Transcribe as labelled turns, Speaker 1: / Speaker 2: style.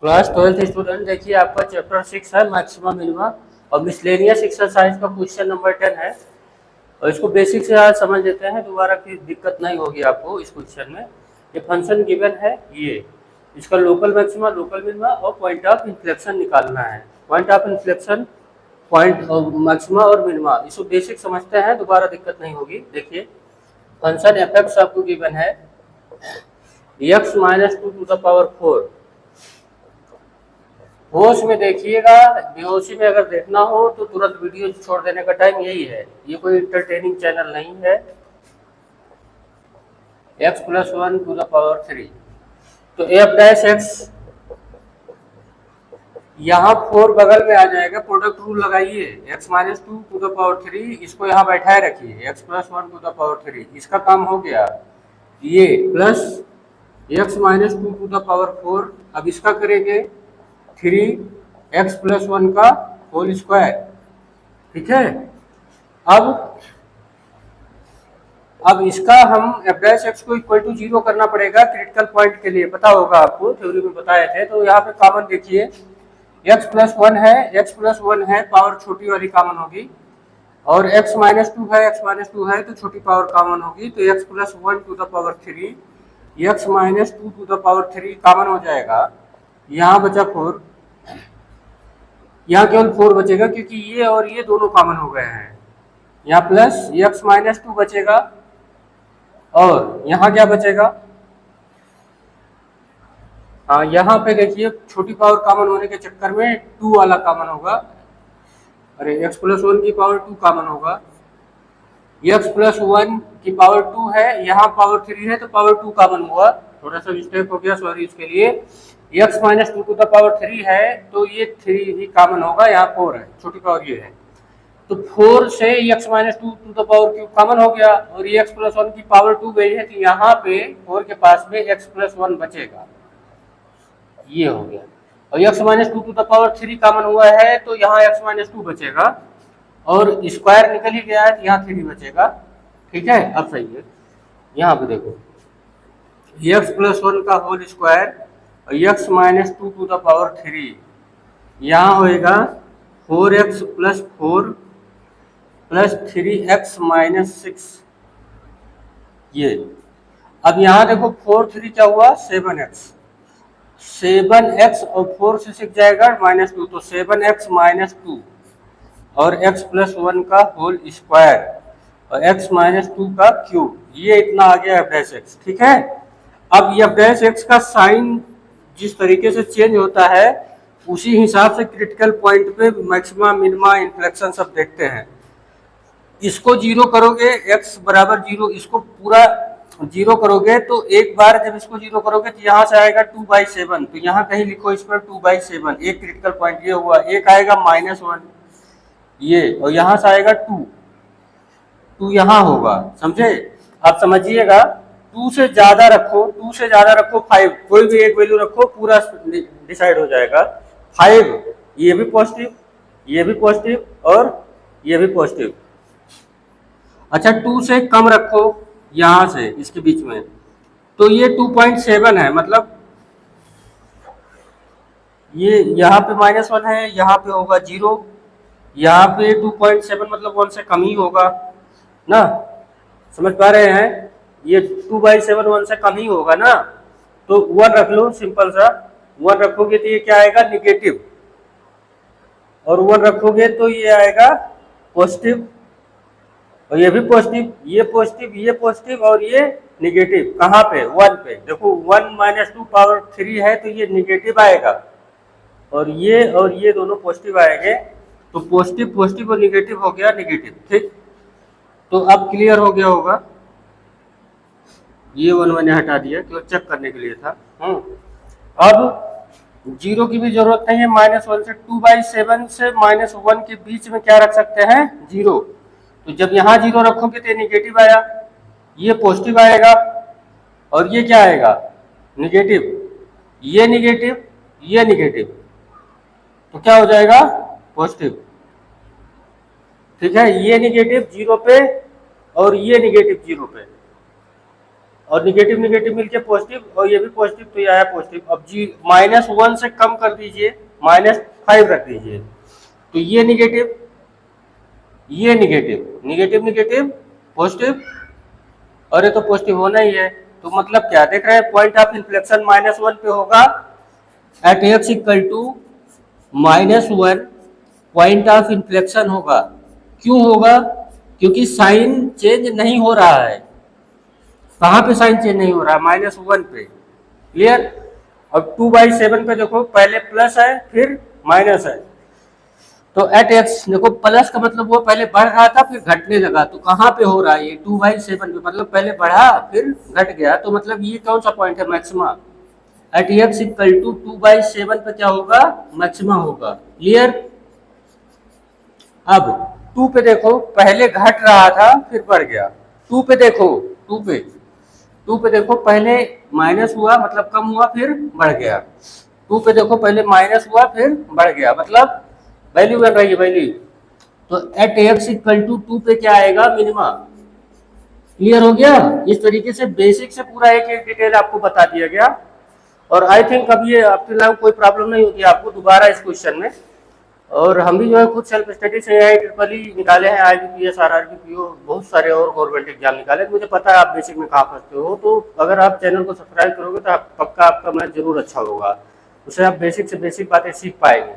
Speaker 1: Class 12th student देखिए, आपका chapter 6 है मैक्सिमम मिनिमम और मिसलेनियस एक्सरसाइज का क्वेश्चन नंबर 10 है। और इसको बेसिक से आज समझ लेते हैं, दोबारा की दिक्कत नहीं होगी आपको इस क्वेश्चन में। ये फंक्शन गिवन है, ये इसका लोकल मैक्सिमा, लोकल मिनिमा और पॉइंट ऑफ इन्फ्लेक्शन निकालना है। Point of inflection, point maxima और मिनिमा, इसको बेसिक समझते हैं, दोबारा दिक्कत नहीं होगी। देखिए फंक्शन एफ एक्स आपको गिवन है X minus two to the power 4। होश में देखिएगा, बेहोशी में अगर देखना हो तो तुरंत वीडियो छोड़ देने का टाइम यही है। ये कोई इंटरटेनिंग चैनल नहीं है। X plus one to the power 3, तो एफ डैश एक्स, यहाँ 4 बगल में आ जाएगा। प्रोडक्ट रूल लगाइए, X minus two to the power 3, इसको यहाँ बैठाए रखिए, X plus one to the power 3, इसका काम हो गया। ये plus X minus two to the power 4, अब इसका करेंगे 3x प्लस वन का होल स्क्वायर। ठीक है, अब इसका हम एफ डैश एक्स को इक्वल टू 0 करना पड़ेगा क्रिटिकल पॉइंट के लिए, पता होगा आपको, थ्योरी में बताए थे। तो यहाँ पे कॉमन देखिए, x प्लस वन है, x प्लस वन है, पावर छोटी वाली कॉमन होगी, और x माइनस टू है, x माइनस टू है तो छोटी पावर कॉमन होगी, तो x plus one to the power 3, x minus two to the power 3 common हो जाएगा। यहाँ बचा 4, यहाँ केवल 4 बचेगा क्योंकि ये और ये दोनों कॉमन हो गए हैं। यहाँ प्लस x माइनस टू बचेगा, और यहाँ क्या बचेगा, हाँ यहाँ पे देखिए छोटी पावर कॉमन होने के चक्कर में 2 वाला कॉमन होगा। अरे x प्लस वन की पावर 2 कॉमन होगा, x प्लस वन की पावर 2 है, यहाँ पावर 3 है तो पावर 2 कॉमन हुआ, थोड़ा सा मिस्टेक हो गया, सॉरी इसके लिए। x minus two to the power 3 है तो ये 3 ही कॉमन होगा, यहाँ 4 है, छोटी पावर ये है, तो 4 से x minus two to the power cube common हो गया, और ये x प्लस वन की पावर 2 गई है, तो यहाँ पे 4 के पास में x प्लस वन बचेगा, ये हो गया। और x minus two to the power 3 common हुआ है तो यहाँ x माइनस टू बचेगा, और स्क्वायर निकल ही गया है तो यहाँ 3 बचेगा। ठीक है, अब सही है। यहाँ पे देखो x प्लस वन का होल स्क्वायर और x minus two to the power 3, यहाँ होएगा 4x plus 4 plus 3x minus 6, ये। अब यहाँ देखो 4 3 क्या हुआ, 7x, 7x और 4 से 6 जाएगा -2, तो 7x माइनस 2 और x प्लस वन का होल स्क्वायर और x माइनस 2 का क्यूब, ये इतना आ गया एफ डैश एक्स। ठीक है, अब एफ डैश एक्स का साइन जिस तरीके से चेंज होता है उसी हिसाब से क्रिटिकल पॉइंट पे मैक्सिमा, मिनिमा, इन्फ्लेक्शन सब देखते हैं। इसको 0 करोगे, x बराबर 0, इसको पूरा 0 करोगे तो एक बार जब इसको 0 करोगे तो यहाँ से आएगा 2/7, तो यहाँ कहीं लिखो इस पर 2/7, एक क्रिटिकल पॉइंट ये हुआ। एक आएगा -1 ये, और यहाँ से आएगा 2 यहाँ होगा, समझे। आप समझिएगा, 2 से ज्यादा रखो, 2 से ज्यादा रखो 5, कोई भी एक वैल्यू रखो, पूरा डिसाइड हो जाएगा। 5, ये भी पॉजिटिव, ये भी पॉजिटिव और ये भी पॉजिटिव। अच्छा 2 से कम रखो यहाँ से इसके बीच में, तो ये 2.7 है, मतलब ये यहाँ पे -1 है, यहाँ पे होगा 0, यहाँ पे 2.7 मतलब 1 से कम ही होगा ना, समझ पा रहे हैं। ये 2/7 1 से कम ही होगा ना, तो 1 रख लो, सिंपल सा 1 रखोगे तो ये क्या आएगा, निगेटिव, और 1 रखोगे तो ये आएगा पॉजिटिव, और ये भी पॉजिटिव, ये पॉजिटिव, ये पॉजिटिव और ये निगेटिव। कहाँ पे, 1 पे, देखो 1 माइनस 2 पावर 3 है तो ये निगेटिव आएगा, और ये दोनों पॉजिटिव आएंगे, तो पॉजिटिव पॉजिटिव और निगेटिव हो गया निगेटिव। ठीक, तो अब क्लियर हो गया होगा। ये 1 मैंने हटा दिया, केवल चेक करने के लिए था। अब 0 की भी जरूरत नहीं है, -1 से 2/7 से -1 के बीच में क्या रख सकते हैं, 0, तो जब यहाँ 0 रखोगे तो निगेटिव आया, ये पॉजिटिव आएगा, और ये क्या आएगा, निगेटिव, ये निगेटिव, ये निगेटिव, तो क्या हो जाएगा, पॉजिटिव। ठीक है, ये निगेटिव 0 पे और ये निगेटिव 0 पे, और निगेटिव निगेटिव मिलके पॉजिटिव, और ये भी पॉजिटिव, तो ये आया पॉजिटिव। अब जी -1 से कम कर दीजिए, -5 रख दीजिए, तो ये निगेटिव, ये निगेटिव, निगेटिव निगेटिव पॉजिटिव, और ये तो पॉजिटिव होना ही है। तो मतलब क्या देख रहे हैं, पॉइंट ऑफ इन्फ्लेक्शन -1 पे होगा at X equal to -1, point of inflection होगा। क्यों होगा? क्योंकि साइन चेंज नहीं हो रहा है। कहाँ पे साइन चेंज नहीं हो रहा है? -1 पे। क्लियर? अब 2/7 पे देखो, पहले प्लस है फिर माइनस है, तो एट एक्स देखो, प्लस का मतलब वो पहले बढ़ रहा था फिर घटने लगा, तो कहाँ पे हो रहा है ये? 2/7 पे, मतलब पहले बढ़ा फिर घट गया, तो मतलब ये कौन सा पॉइंट है? Maxima. At X equal to 2/7 पे क्या होगा? मैक्सिमा होगा। क्लियर? अब 2 पे देखो, पहले घट रहा था फिर बढ़ गया। 2 पे देखो, 2 पे 2 पे देखो, पहले माइनस हुआ मतलब कम हुआ फिर बढ़ गया। 2 पे देखो, पहले माइनस हुआ फिर बढ़ गया, मतलब वैल्यू बन रही है वैल्यू। तो एट एक्स इक्वल टू 2 पे क्या आएगा? मिनिमा। क्लियर हो गया? इस तरीके से बेसिक से पूरा एक एक डिटेल आपको बता दिया गया, और आई थिंक अब ये अप टू नाउ कोई प्रॉब्लम नहीं होगी आपको दोबारा इस क्वेश्चन में। और हम भी जो है खुद सेल्फ स्टडी से आई ट्रिपल ई निकाले हैं, IBPS RRB PO, बहुत सारे और गवर्नमेंट एग्जाम निकाले, मुझे पता है आप बेसिक में कहाँ फंसते हो। तो अगर आप चैनल को सब्सक्राइब करोगे तो पक्का आपका मैथ जरूर अच्छा होगा, उससे आप बेसिक से बेसिक बातें सीख पाएंगे।